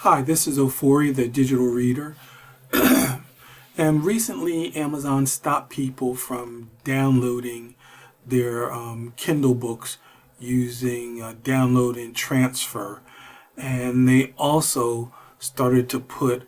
Hi, this is Ofori, the digital reader. And recently, Amazon stopped people from downloading their Kindle books using download and transfer. And they also started to put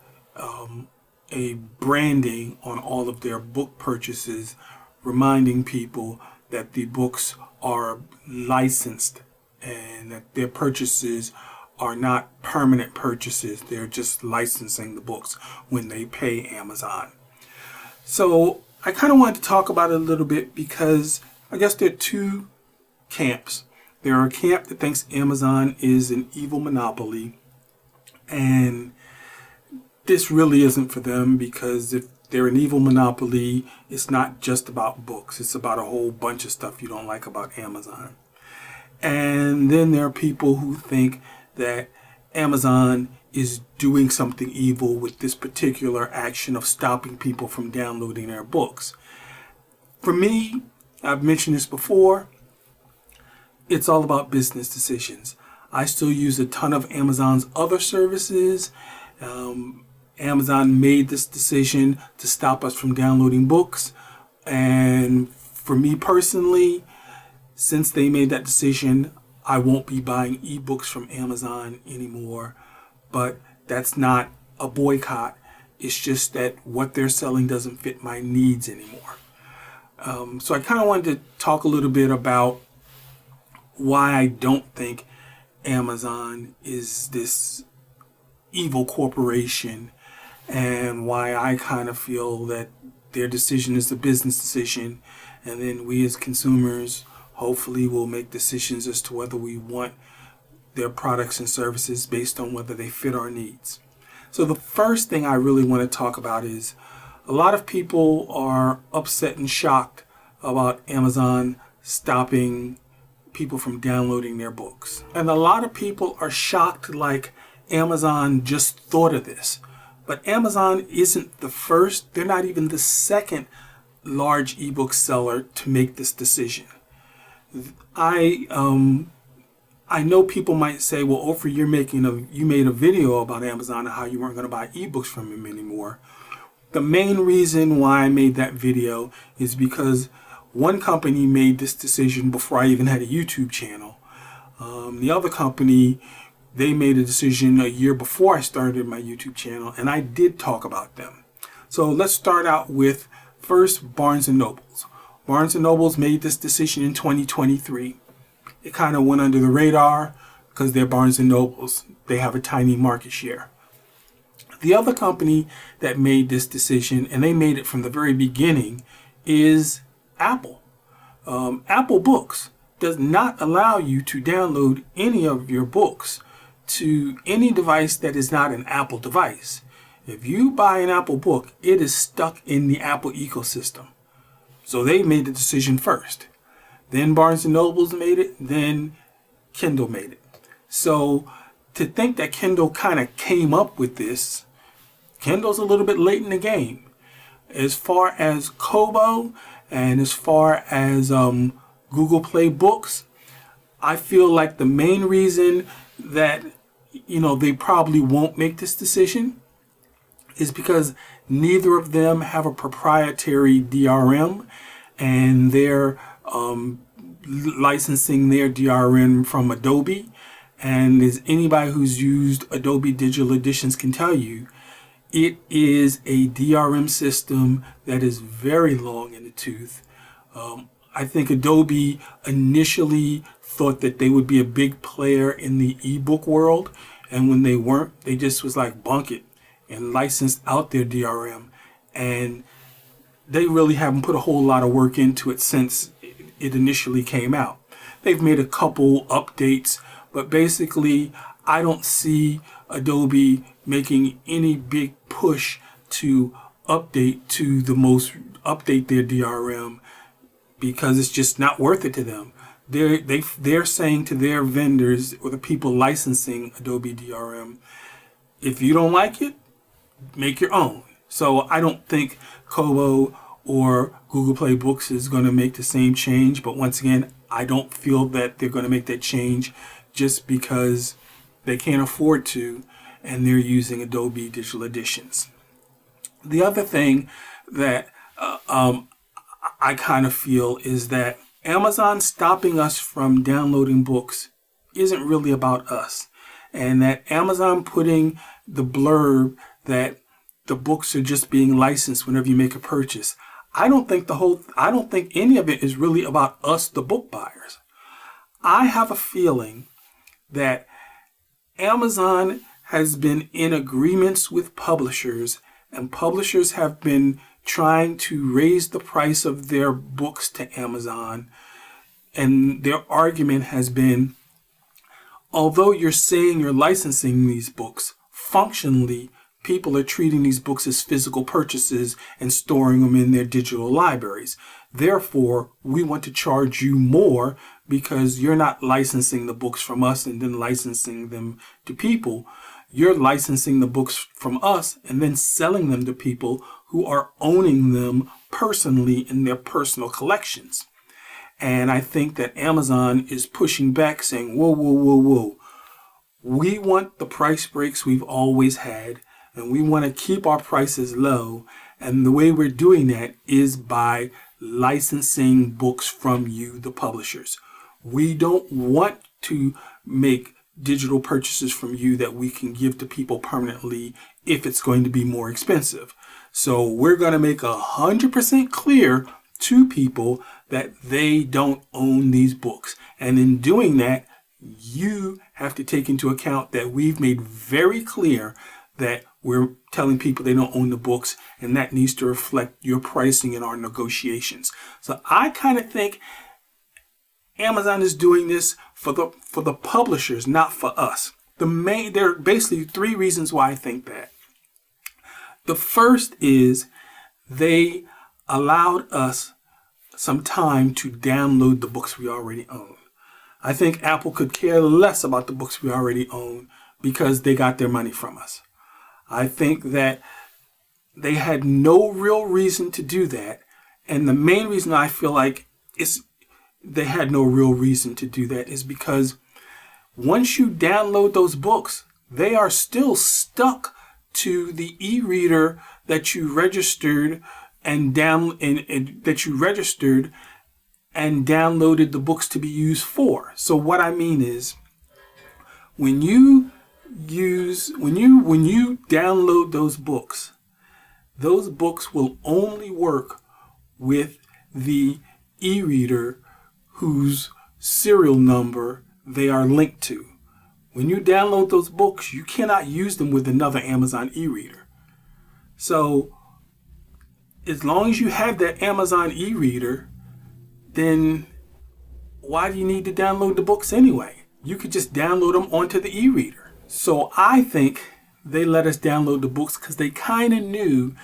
a branding on all of their book purchases, reminding people that the books are licensed and that their purchases are not permanent purchases. They're just licensing the books when they pay Amazon. So I kind of wanted to talk about it a little bit because I guess there are two camps. There are a camp that thinks Amazon is an evil monopoly, and this really isn't for them, because if they're an evil monopoly, it's not just about books. It's about a whole bunch of stuff you don't like about Amazon. And then there are people who think that Amazon is doing something evil with this particular action of stopping people from downloading their books. For me, I've mentioned this before, it's all about business decisions. I still use a ton of Amazon's other services. Amazon made this decision to stop us from downloading books. And for me personally, since they made that decision, I won't be buying ebooks from Amazon anymore. But that's not a boycott. It's just that what they're selling doesn't fit my needs anymore. So I kind of wanted to talk a little bit about why I don't think Amazon is this evil corporation, and why I kind of feel that their decision is a business decision, and then we as consumers hopefully will make decisions as to whether we want their products and services based on whether they fit our needs. So the first thing I really want to talk about is a lot of people are upset and shocked about Amazon stopping people from downloading their books. And a lot of people are shocked like Amazon just thought of this. But Amazon isn't the first, they're not even the second large ebook seller to make this decision. I know people might say, well, Ofer, you made a video about Amazon and how you weren't going to buy ebooks from him anymore. The main reason why I made that video is because one company made this decision before I even had a YouTube channel. The other company, they made a decision a year before I started my YouTube channel, and I did talk about them. So let's start out with first Barnes & Nobles. Barnes & Nobles made this decision in 2023. It kind of went under the radar because they're Barnes & Nobles. They have a tiny market share. The other company that made this decision, and they made it from the very beginning, is Apple. Apple Books does not allow you to download any of your books to any device that is not an Apple device. If you buy an Apple book, it is stuck in the Apple ecosystem. So they made the decision first. Then Barnes & Nobles made it, then Kindle made it. So to think that Kindle kind of came up with this, Kindle's a little bit late in the game. As far as Kobo and as far as Google Play Books, I feel like the main reason that they probably won't make this decision is because neither of them have a proprietary DRM, and they're licensing their DRM from Adobe. And as anybody who's used Adobe Digital Editions can tell you, it is a DRM system that is very long in the tooth. I think Adobe initially thought that they would be a big player in the ebook world, and when they weren't, they just was like, bunk it, and licensed out their DRM. And they really haven't put a whole lot of work into it since it initially came out. They've made a couple updates, but basically I don't see Adobe making any big push to update their DRM, because it's just not worth it to them. They're saying to their vendors or the people licensing Adobe DRM, if you don't like it, make your own. So I don't think Kobo or Google Play Books is going to make the same change. But once again, I don't feel that they're going to make that change just because they can't afford to. and they're using Adobe Digital Editions. The other thing that I kind of feel is that Amazon stopping us from downloading books isn't really about us, and that Amazon putting the blurb that the books are just being licensed whenever you make a purchase. I don't think any of it is really about us, the book buyers. I have a feeling that Amazon has been in agreements with publishers, and publishers have been trying to raise the price of their books to Amazon. And their argument has been, although you're saying you're licensing these books, functionally, people are treating these books as physical purchases and storing them in their digital libraries. Therefore, we want to charge you more because you're not licensing the books from us and then licensing them to people. You're licensing the books from us and then selling them to people who are owning them personally in their personal collections. And I think that Amazon is pushing back, saying, whoa, whoa, whoa, whoa. We want the price breaks we've always had, and we want to keep our prices low. And the way we're doing that is by licensing books from you, the publishers. We don't want to make digital purchases from you that we can give to people permanently if it's going to be more expensive. So we're going to make 100% clear to people that they don't own these books. And in doing that, you have to take into account that we've made very clear that we're telling people they don't own the books, and that needs to reflect your pricing in our negotiations. So I kind of think Amazon is doing this for the publishers, not for us. There are basically three reasons why I think that. The first is they allowed us some time to download the books we already own. I think Apple could care less about the books we already own because they got their money from us. I think that they had no real reason to do that. And the main reason I feel like they had no real reason to do that is because once you download those books, they are still stuck to the e-reader that you registered and downloaded the books to be used for. So what I mean is, when you download those books will only work with the e-reader whose serial number they are linked to. When you download those books, you cannot use them with another Amazon e-reader. So as long as you have that Amazon e-reader, then why do you need to download the books anyway? You could just download them onto the e-reader. So I think they let us download the books because they kind of knew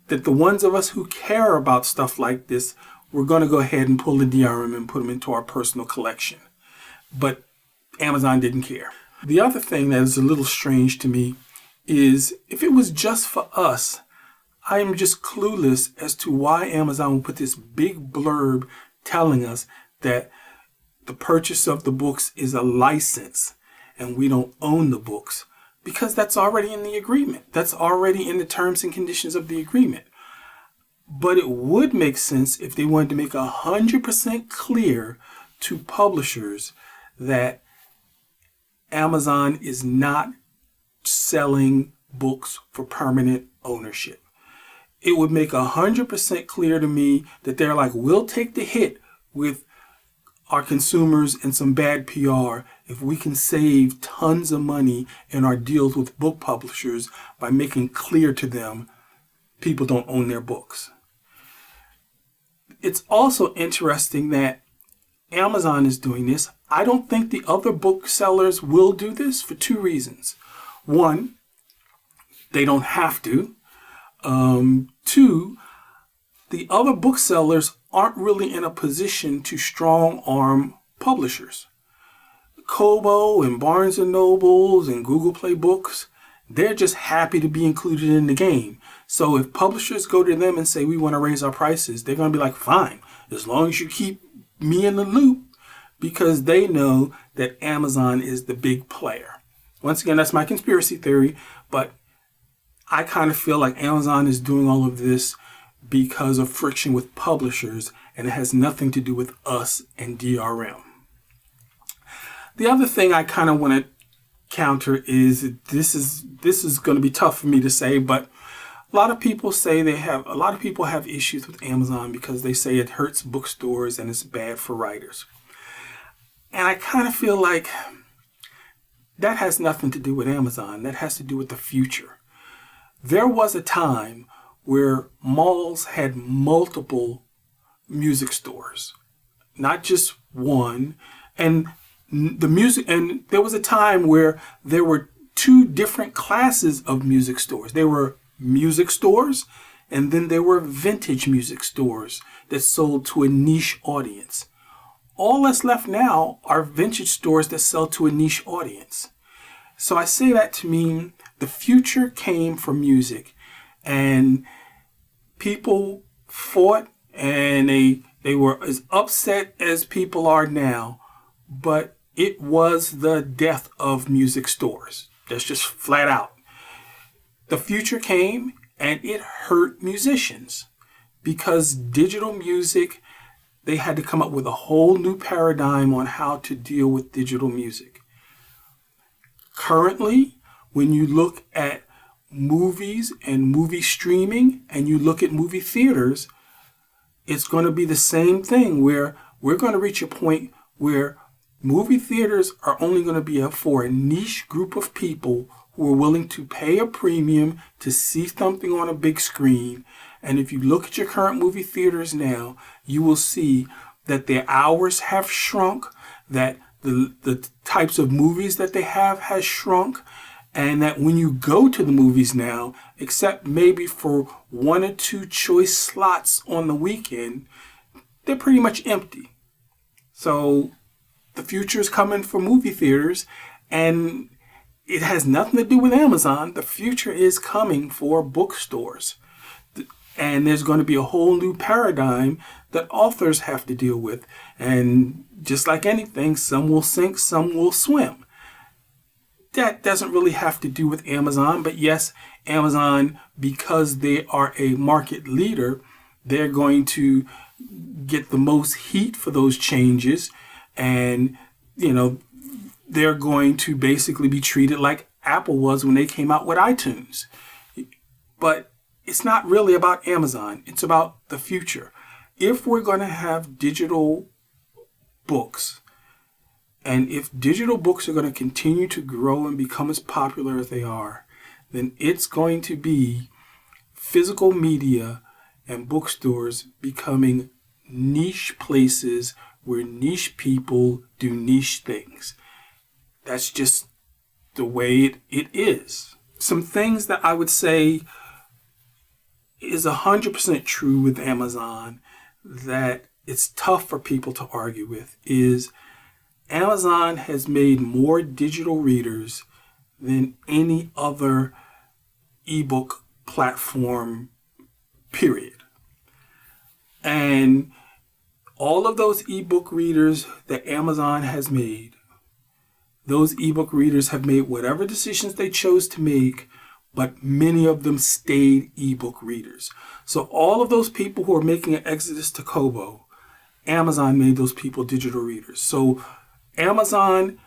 that the ones of us who care about stuff like this were going to go ahead and pull the DRM and put them into our personal collection. But Amazon didn't care. The other thing that is a little strange to me is if it was just for us, I am just clueless as to why Amazon would put this big blurb telling us that the purchase of the books is a license and we don't own the books, because that's already in the agreement. That's already in the terms and conditions of the agreement. But it would make sense if they wanted to make 100% clear to publishers that Amazon is not selling books for permanent ownership. It would make 100% clear to me that they're like, we'll take the hit with our consumers and some bad PR if we can save tons of money in our deals with book publishers by making clear to them people don't own their books. It's also interesting that Amazon is doing this. I don't think the other booksellers will do this for two reasons. One, they don't have to. Two, the other booksellers aren't really in a position to strong arm publishers. Kobo and Barnes & Nobles and Google Play Books, they're just happy to be included in the game. So if publishers go to them and say, we want to raise our prices, they're going to be like, fine, as long as you keep me in the loop, because they know that Amazon is the big player. Once again, that's my conspiracy theory, but I kind of feel like Amazon is doing all of this because of friction with publishers, and it has nothing to do with us and DRM. The other thing I kind of want to counter is this is going to be tough for me to say, but a lot of people have issues with Amazon because they say it hurts bookstores and it's bad for writers. And I kind of feel like that has nothing to do with Amazon. That has to do with the future. There was a time where malls had multiple music stores, not just one. And there was a time where there were two different classes of music stores. There were music stores, and then there were vintage music stores that sold to a niche audience. All that's left now are vintage stores that sell to a niche audience. So I say that to mean the future came from music, and people fought, and they were as upset as people are now, but it was the death of music stores. That's just flat out. The future came and it hurt musicians because digital music, they had to come up with a whole new paradigm on how to deal with digital music. Currently, when you look at movies and movie streaming and you look at movie theaters, it's going to be the same thing where we're going to reach a point where movie theaters are only going to be for a niche group of people who are willing to pay a premium to see something on a big screen. And if you look at your current movie theaters now, you will see that their hours have shrunk, that the types of movies that they have has shrunk, and that when you go to the movies now, except maybe for one or two choice slots on the weekend, they're pretty much empty. So the future is coming for movie theaters, and it has nothing to do with Amazon. The future is coming for bookstores. And there's going to be a whole new paradigm that authors have to deal with. And just like anything, some will sink, some will swim. That doesn't really have to do with Amazon. But yes, Amazon, because they are a market leader, they're going to get the most heat for those changes. And, they're going to basically be treated like Apple was when they came out with iTunes. But it's not really about Amazon. It's about the future. If we're going to have digital books, and if digital books are going to continue to grow and become as popular as they are, then it's going to be physical media and bookstores becoming niche places where niche people do niche things. That's just the way it is. Some things that I would say is 100% true with Amazon that it's tough for people to argue with is Amazon has made more digital readers than any other ebook platform, period. And all of those ebook readers that Amazon has made, those ebook readers have made whatever decisions they chose to make, but many of them stayed ebook readers. So all of those people who are making an exodus to Kobo, Amazon made those people digital readers. So Amazon,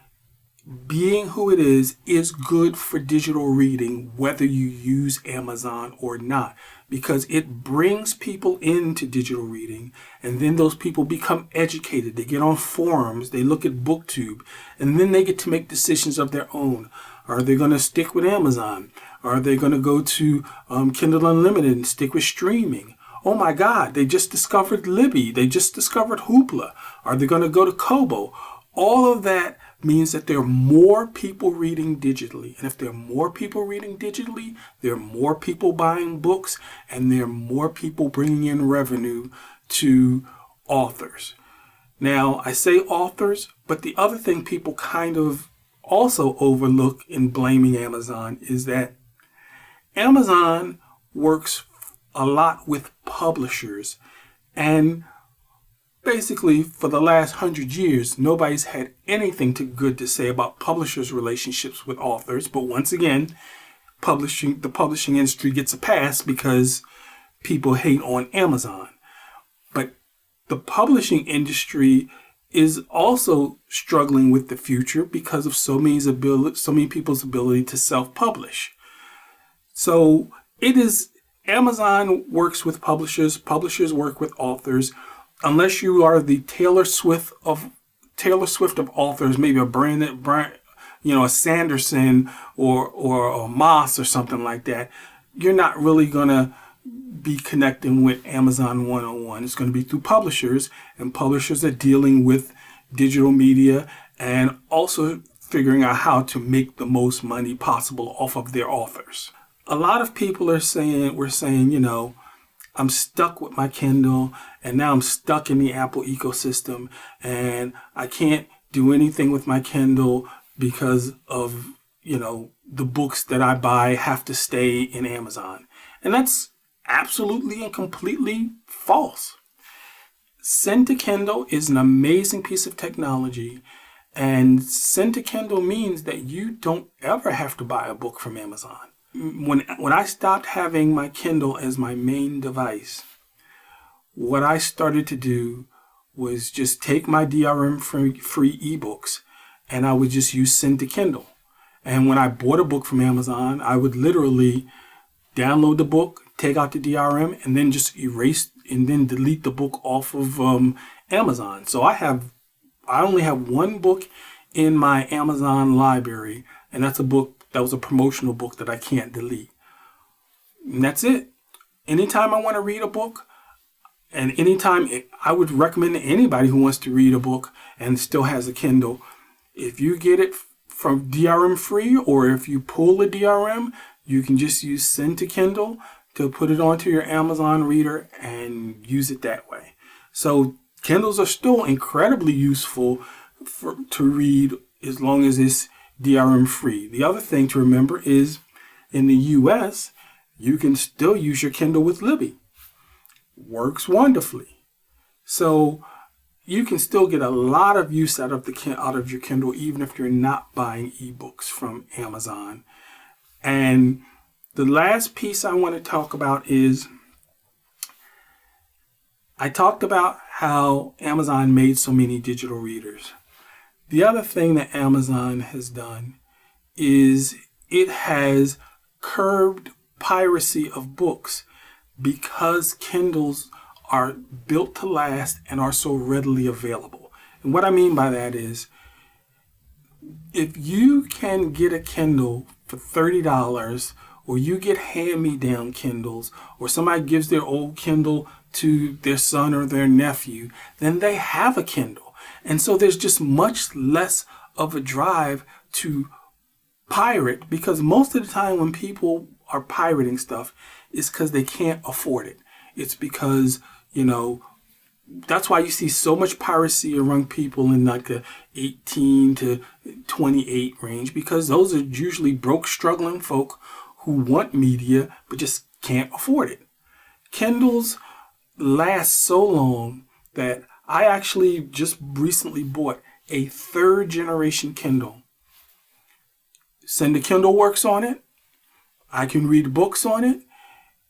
being who it is good for digital reading, whether you use Amazon or not, because it brings people into digital reading, and then those people become educated. They get on forums, they look at BookTube, and then they get to make decisions of their own. Are they going to stick with Amazon? Are they going to go to Kindle Unlimited and stick with streaming? Oh my God, they just discovered Libby. They just discovered Hoopla. Are they going to go to Kobo? All of that means that there are more people reading digitally. And if there are more people reading digitally, there are more people buying books, and there are more people bringing in revenue to authors. Now, I say authors, but the other thing people kind of also overlook in blaming Amazon is that Amazon works a lot with publishers, and basically, for the last 100 years, nobody's had anything good to say about publishers' relationships with authors. But once again, the publishing industry gets a pass because people hate on Amazon. But the publishing industry is also struggling with the future because of so many people's ability to self-publish. So Amazon works with publishers work with authors. Unless you are the Taylor Swift of authors, maybe a Sanderson or a Moss or something like that, you're not really gonna be connecting with Amazon one-on-one. It's going to be through publishers, and publishers are dealing with digital media and also figuring out how to make the most money possible off of their authors. A lot of people we're saying, I'm stuck with my Kindle, and now I'm stuck in the Apple ecosystem, and I can't do anything with my Kindle because of, the books that I buy have to stay in Amazon. And that's absolutely and completely false. Send to Kindle is an amazing piece of technology, and send to Kindle means that you don't ever have to buy a book from Amazon. When I stopped having my Kindle as my main device, what I started to do was just take my DRM free ebooks, and I would just use Send to Kindle. And when I bought a book from Amazon, I would literally download the book, take out the DRM, and then just erase and then delete the book off of Amazon. So I only have one book in my Amazon library, and that's a book that was a promotional book that I can't delete. And that's it. Anytime I want to read a book, and anytime I would recommend to anybody who wants to read a book and still has a Kindle, if you get it from DRM free, or if you pull a DRM, you can just use Send to Kindle to put it onto your Amazon reader and use it that way. So Kindles are still incredibly useful to read as long as it's DRM free. The other thing to remember is in the US, you can still use your Kindle with Libby. Works wonderfully. So you can still get a lot of use out of your Kindle, even if you're not buying ebooks from Amazon. And the last piece I want to talk about is, I talked about how Amazon made so many digital readers. The other thing that Amazon has done is it has curbed piracy of books because Kindles are built to last and are so readily available. And what I mean by that is, if you can get a Kindle for $30, or you get hand-me-down Kindles, or somebody gives their old Kindle to their son or their nephew, then they have a Kindle. And so there's just much less of a drive to pirate, because most of the time when people are pirating stuff, it's because they can't afford it. It's because, that's why you see so much piracy among people in like the 18 to 28 range, because those are usually broke, struggling folk who want media but just can't afford it. Kindles last so long that I actually just recently bought a 3rd generation Kindle. Send to Kindle works on it. I can read books on it.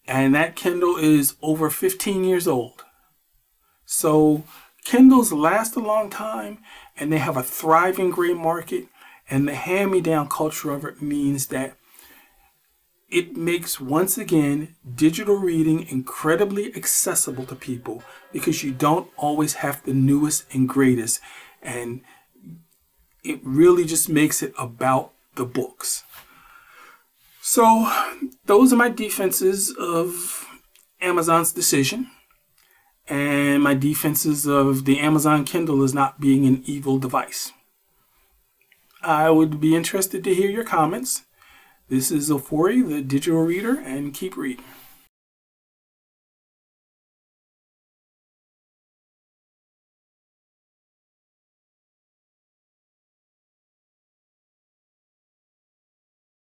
And that Kindle is over 15 years old. So Kindles last a long time, and they have a thriving gray market. And the hand-me-down culture of it means that it makes, once again, digital reading incredibly accessible to people, because you don't always have the newest and greatest. And it really just makes it about the books. So those are my defenses of Amazon's decision, and my defenses of the Amazon Kindle as not being an evil device. I would be interested to hear your comments. This is Ofori, the digital reader, and keep reading.